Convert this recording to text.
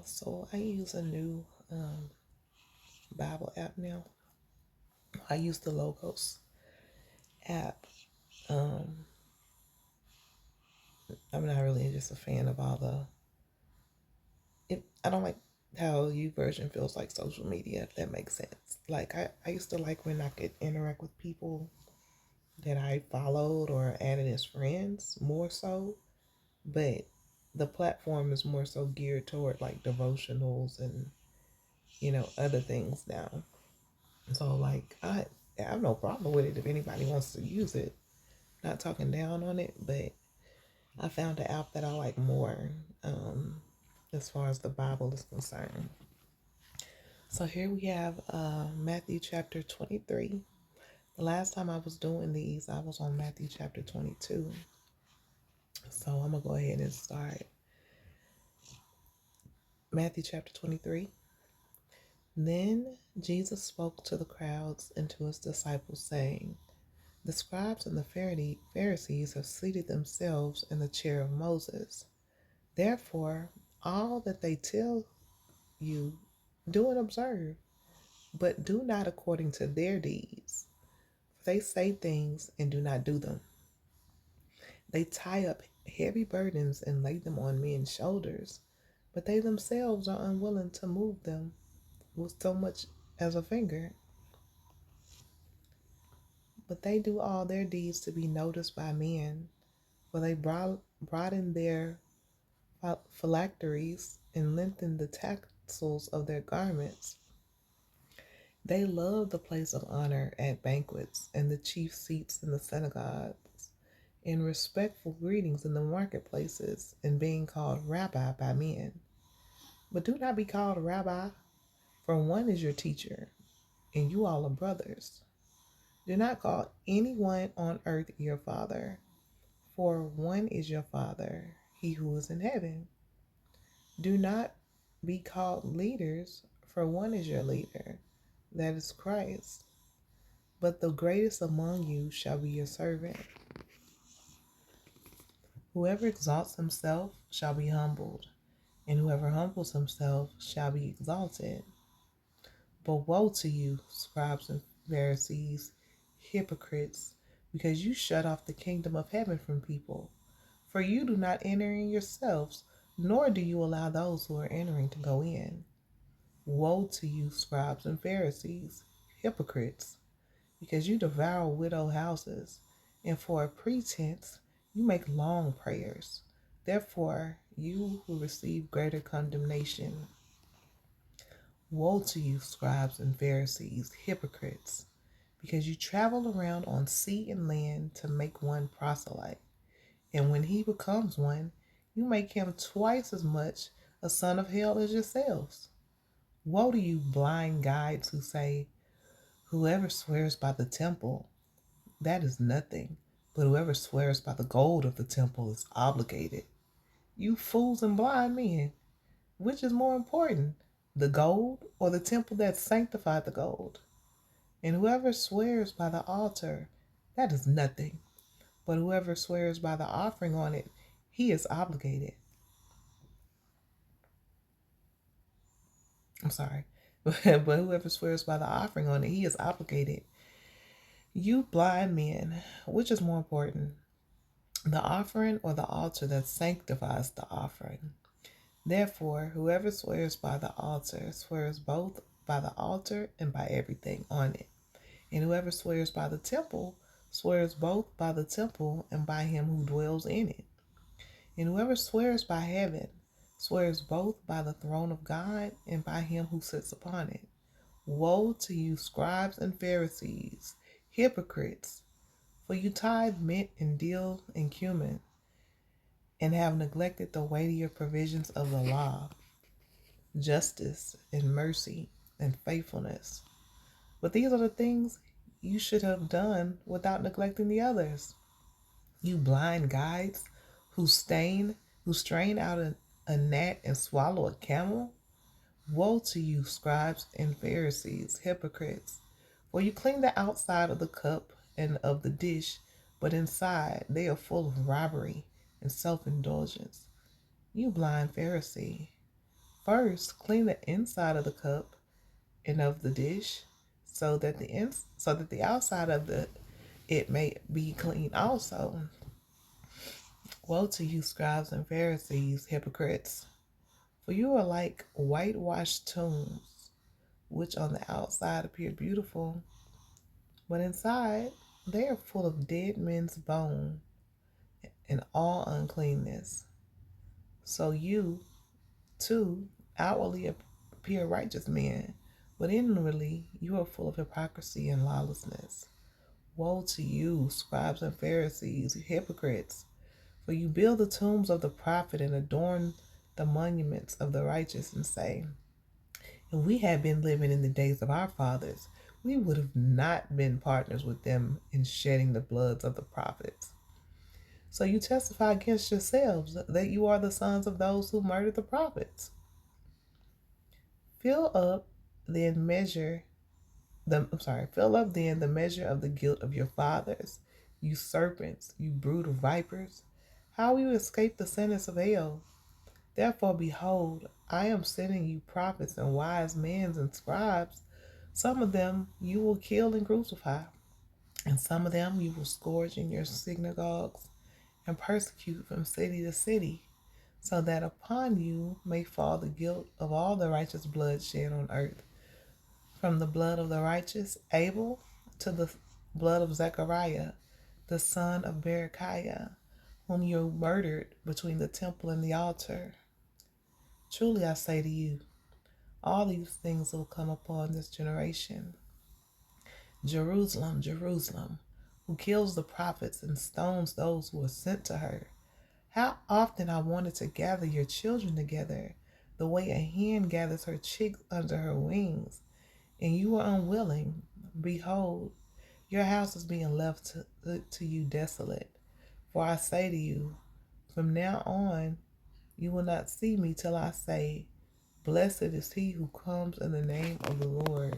So I use a new Bible app now. I use the Logos app. Um, I'm not really just a fan of all the. I don't like how YouVersion feels like social media. If that makes sense. Like I used to like when I could interact with people that I followed or added as friends more so, but the platform is more so geared toward like devotionals and other things now. So like I have no problem with it if anybody wants to use it. Not talking down on it, but I found an app that I like more um, as far as the Bible is concerned. So here we have Matthew chapter 23. The last time I was doing these, I was on Matthew chapter 22. So I'm going to go ahead and start Matthew chapter 23. Then Jesus spoke to the crowds and to his disciples, saying, the scribes and the Pharisees have seated themselves in the chair of Moses. Therefore, all that they tell you, do and observe, but do not according to their deeds. For they say things and do not do them. They tie up heavy burdens and lay them on men's shoulders, but they themselves are unwilling to move them with so much as a finger. But they do all their deeds to be noticed by men, for they broaden their phylacteries and lengthen the tassels of their garments. They love the place of honor at banquets and the chief seats in the synagogues, and respectful greetings in the marketplaces, and being called rabbi by men. But do not be called rabbi, for one is your teacher, and you all are brothers. Do not call anyone on earth your father, for one is your Father, he who is in heaven. Do not be called leaders, for one is your leader, that is Christ. But the greatest among you shall be your servant. Whoever exalts himself shall be humbled, and whoever humbles himself shall be exalted. But woe to you, scribes and Pharisees, hypocrites, because you shut off the kingdom of heaven from people. For you do not enter in yourselves, nor do you allow those who are entering to go in. Woe to you, scribes and Pharisees, hypocrites, because you devour widow houses, and for a pretense you make long prayers. Therefore, you will receive greater condemnation. Woe to you, scribes and Pharisees, hypocrites, because you travel around on sea and land to make one proselyte. And when he becomes one, you make him twice as much a son of hell as yourselves. Woe to you, blind guides who say, whoever swears by the temple, that is nothing, but whoever swears by the gold of the temple is obligated. You fools and blind men, which is more important, the gold or the temple that sanctified the gold? And whoever swears by the altar, that is nothing, but whoever swears by the offering on it, he is obligated. I'm sorry. But whoever swears by the offering on it, he is obligated. You blind men, which is more important, the offering or the altar that sanctifies the offering? Therefore, whoever swears by the altar swears both by the altar and by everything on it. And whoever swears by the temple swears both by the temple and by him who dwells in it. And whoever swears by heaven swears both by the throne of God and by him who sits upon it. Woe to you, scribes and Pharisees, hypocrites! For you tithe mint and dill and cumin, and have neglected the weightier provisions of the law, justice and mercy and faithfulness. But these are the things you should have done without neglecting the others. You blind guides who strain out a gnat and swallow a camel. Woe to you, scribes and Pharisees, hypocrites! For you clean the outside of the cup and of the dish, but inside they are full of robbery and self indulgence. You blind Pharisee, First, clean the inside of the cup and of the dish, so that the outside of the it may be clean also. Woe to you, scribes and Pharisees, hypocrites! For you are like whitewashed tombs, which on the outside appear beautiful, but inside they are full of dead men's bone and all uncleanness. So you, too, outwardly appear righteous men, but inwardly you are full of hypocrisy and lawlessness. Woe to you, scribes and Pharisees, you hypocrites! For you build the tombs of the prophet and adorn the monuments of the righteous, and say, if we had been living in the days of our fathers, we would have not been partners with them in shedding the bloods of the prophets. So you testify against yourselves that you are the sons of those who murdered the prophets. Fill up then measure fill up then the measure of the guilt of your fathers, you serpents, you brood of vipers. How will you escape the sentence of hell? Therefore, behold, I am sending you prophets and wise men and scribes. Some of them you will kill and crucify, and some of them you will scourge in your synagogues and persecute from city to city, so that upon you may fall the guilt of all the righteous blood shed on earth, from the blood of the righteous Abel to the blood of Zechariah, the son of Berechiah, whom you murdered between the temple and the altar. Truly I say to you, all these things will come upon this generation. Jerusalem, Jerusalem, who kills the prophets and stones those who are sent to her. How often I wanted to gather your children together, the way a hen gathers her chicks under her wings, and you were unwilling. Behold, your house is being left to you desolate. For I say to you, from now on you will not see me till I say, blessed is he who comes in the name of the Lord.